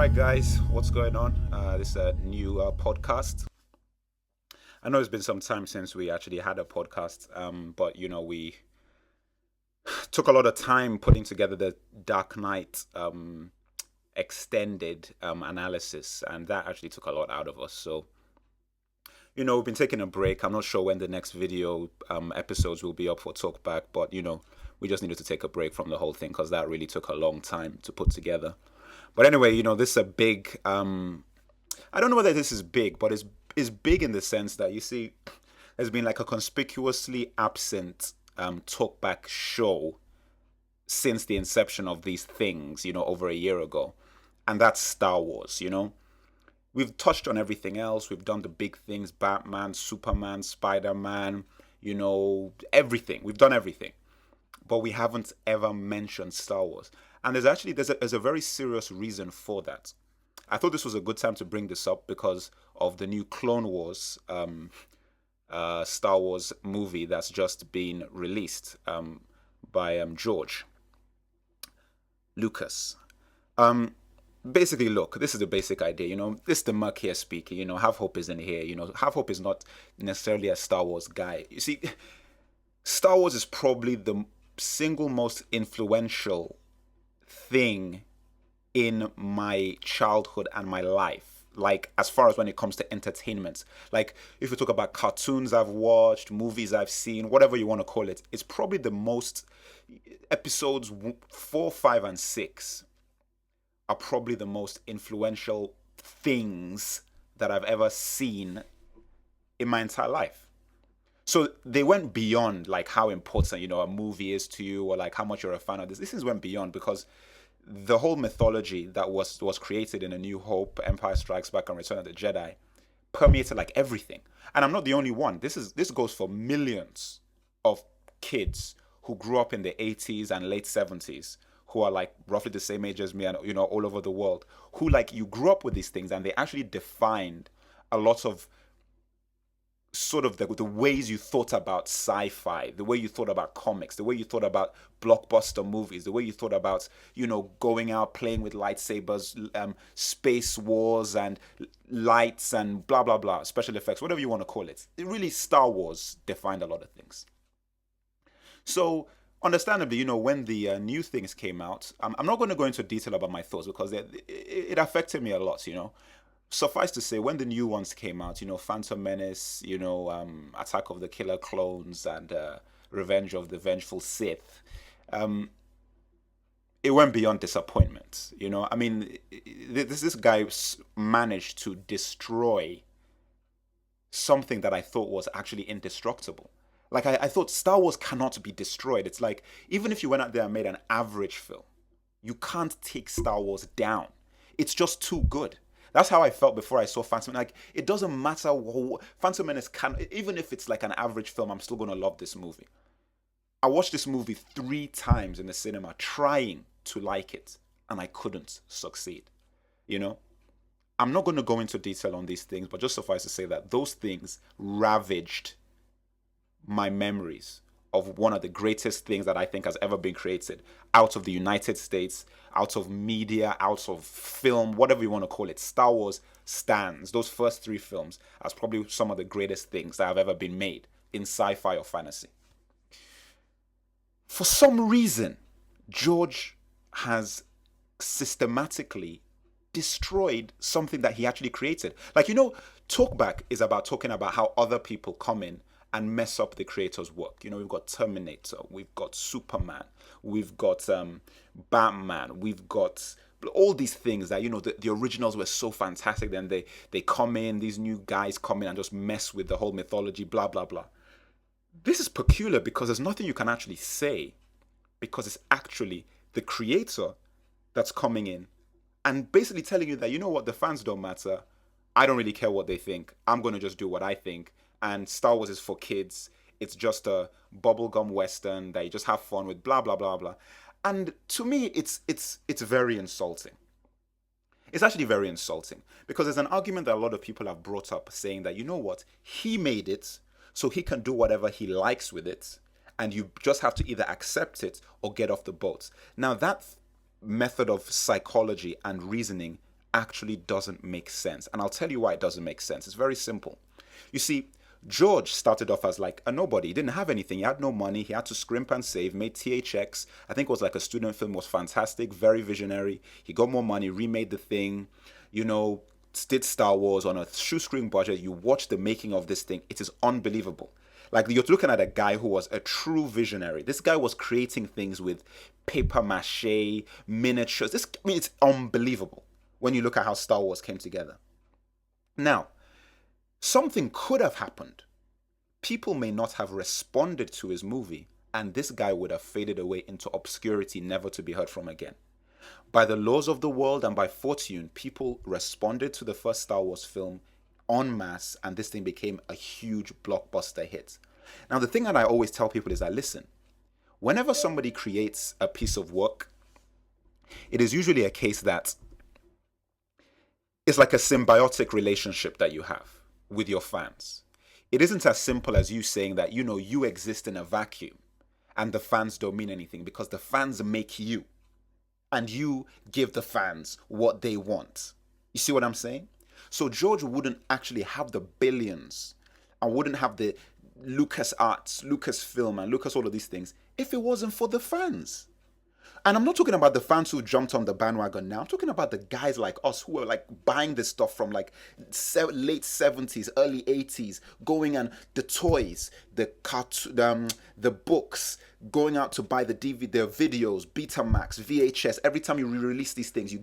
right, guys, what's going on? This is a new podcast. I know it's been some time since we actually had a podcast, but we took a lot of time putting together the Dark Knight extended analysis, and that actually took a lot out of us. So, we've been taking a break. I'm not sure when the next video episodes will be up for Talkback, but we just needed to take a break from the whole thing because that really took a long time to put together. But anyway, this is a big. I don't know whether this is big, but it's big in the sense that you see, there's been like a conspicuously absent talkback show since the inception of these things, over a year ago, and that's Star Wars. We've touched on everything else. We've done the big things: Batman, Superman, Spider-Man. Everything. We've done everything, but we haven't ever mentioned Star Wars. And there's a very serious reason for that. I thought this was a good time to bring this up because of the new Clone Wars Star Wars movie that's just been released by George Lucas. Basically, look, this is the basic idea. This is the Muck here speaking. Have Hope is in here. Have Hope is not necessarily a Star Wars guy. You see, Star Wars is probably the single most influential thing in my childhood and my life, like as far as when it comes to entertainment. Like if you talk about cartoons I've watched, movies I've seen, whatever you want to call it, it's probably the most. Episodes 4, 5, and 6 are probably the most influential things that I've ever seen in my entire life. So they went beyond like how important a movie is to you, or like how much you're a fan of this. This is went beyond because the whole mythology that was created in A New Hope, Empire Strikes Back, and Return of the Jedi permeated like everything. And I'm not the only one. This goes for millions of kids who grew up in the 80s and late 70s, who are like roughly the same age as me and all over the world, who like you grew up with these things and they actually defined a lot of sort of the ways you thought about sci-fi, the way you thought about comics, the way you thought about blockbuster movies, the way you thought about, going out playing with lightsabers, space wars and lights and blah, blah, blah, special effects, whatever you want to call it. It really, Star Wars defined a lot of things. So, understandably, when the new things came out, I'm not going to go into detail about my thoughts because it affected me a lot, Suffice to say, when the new ones came out, Phantom Menace, Attack of the Killer Clones, and Revenge of the Vengeful Sith, it went beyond disappointment. I mean, this guy managed to destroy something that I thought was actually indestructible. Like, I thought Star Wars cannot be destroyed. It's like, even if you went out there and made an average film, you can't take Star Wars down. It's just too good. That's how I felt before I saw Phantom. Like, it doesn't matter Phantom Menace even if it's like an average film, I'm still gonna love this movie. I watched this movie 3 times in the cinema, trying to like it, and I couldn't succeed. I'm not gonna go into detail on these things, but just suffice to say that those things ravaged my memories of one of the greatest things that I think has ever been created out of the United States, out of media, out of film, whatever you want to call it. Star Wars stands, those first 3 films, as probably some of the greatest things that have ever been made in sci-fi or fantasy. For some reason, George has systematically destroyed something that he actually created. Like, Talkback is about talking about how other people come in and mess up the creator's work. We've got Terminator, we've got Superman, we've got Batman, we've got all these things that, the originals were so fantastic. Then they come in, these new guys come in and just mess with the whole mythology, blah, blah, blah. This is peculiar because there's nothing you can actually say, because it's actually the creator that's coming in and basically telling you that, the fans don't matter. I don't really care what they think. I'm going to just do what I think. And Star Wars is for kids. It's just a bubblegum western that you just have fun with, blah, blah, blah, blah. And to me, it's very insulting. It's actually very insulting because there's an argument that a lot of people have brought up saying that, he made it, so he can do whatever he likes with it, and you just have to either accept it or get off the boat. Now, that method of psychology and reasoning actually doesn't make sense. And I'll tell you why it doesn't make sense. It's very simple. You see, George started off as like a nobody. He didn't have anything. He had no money. He had to scrimp and save, made THX. I think it was like a student film, was fantastic, very visionary. He got more money, remade the thing, you know, did Star Wars on a shoestring budget. You watch the making of this thing. It is unbelievable. Like, you're looking at a guy who was a true visionary. This guy was creating things with paper mache, miniatures. I mean, it's unbelievable when you look at how Star Wars came together. Now, something could have happened. People may not have responded to his movie, and this guy would have faded away into obscurity, never to be heard from again. By the laws of the world and by fortune, people responded to the first Star Wars film en masse, and this thing became a huge blockbuster hit. Now, the thing that I always tell people is that, listen, whenever somebody creates a piece of work, it is usually a case that it's like a symbiotic relationship that you have with your fans. It isn't as simple as you saying that, you know, you exist in a vacuum and the fans don't mean anything, because the fans make you and you give the fans what they want. You see what I'm saying? So George wouldn't actually have the billions and wouldn't have the Lucas Arts, Lucasfilm, and Lucas all of these things if it wasn't for the fans. And I'm not talking about the fans who jumped on the bandwagon now. I'm talking about the guys like us who are like buying this stuff from like late 70s, early 80s, going and the toys, the books, going out to buy the DVD, the videos, Betamax, VHS. Every time you re-release these things,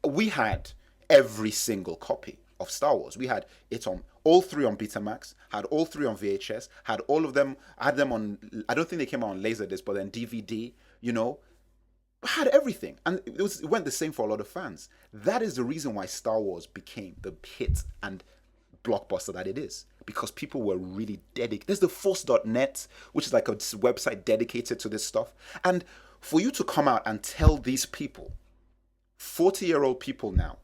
we had every single copy of Star Wars. We had it on all three on Betamax, had all three on VHS, had all of them, had them on, I don't think they came out on Laserdisc, but then DVD, you know, had everything. And it went the same for a lot of fans. That is the reason why Star Wars became the hit and blockbuster that it is, because people were really dedicated. There's the Force.net, which is like a website dedicated to this stuff. And for you to come out and tell these people, 40-year-old people now,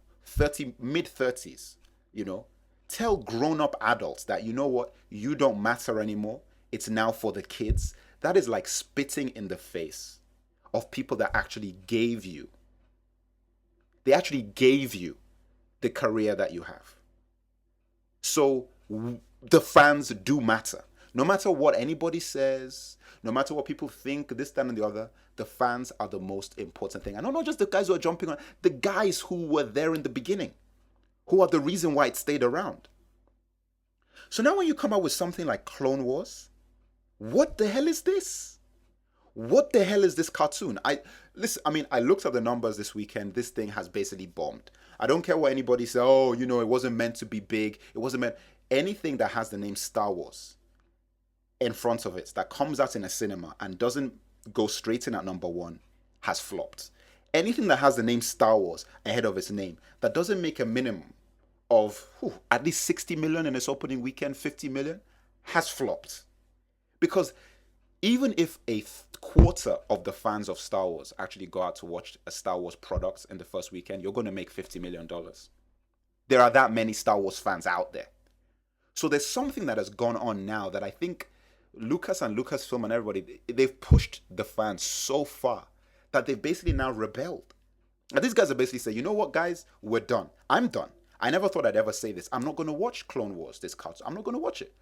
mid-30s, you know, tell grown-up adults that, you know what, you don't matter anymore. It's now for the kids. That is like spitting in the face of people that actually gave you. They actually gave you the career that you have. So the fans do matter. No matter what anybody says, no matter what people think, this, that, and the other, the fans are the most important thing. And not just the guys who are jumping on, the guys who were there in the beginning, who are the reason why it stayed around. So now when you come out with something like Clone Wars, what the hell is this? What the hell is this cartoon? I looked at the numbers this weekend. This thing has basically bombed. I don't care what anybody says. Oh, you know, it wasn't meant to be big. It wasn't meant. Anything that has the name Star Wars in front of it, that comes out in a cinema and doesn't go straight in at number one, has flopped. Anything that has the name Star Wars ahead of its name, that doesn't make a minimum of at least 60 million in its opening weekend, 50 million, has flopped. Because even if a quarter of the fans of Star Wars actually go out to watch a Star Wars product in the first weekend, you're going to make $50 million. There are that many Star Wars fans out there. So there's something that has gone on now that I think Lucas and Lucasfilm and everybody, they've pushed the fans so far that they've basically now rebelled. And these guys are basically saying, you know what, guys, we're done. I'm done. I never thought I'd ever say this. I'm not going to watch Clone Wars, this cartoon. I'm not going to watch it.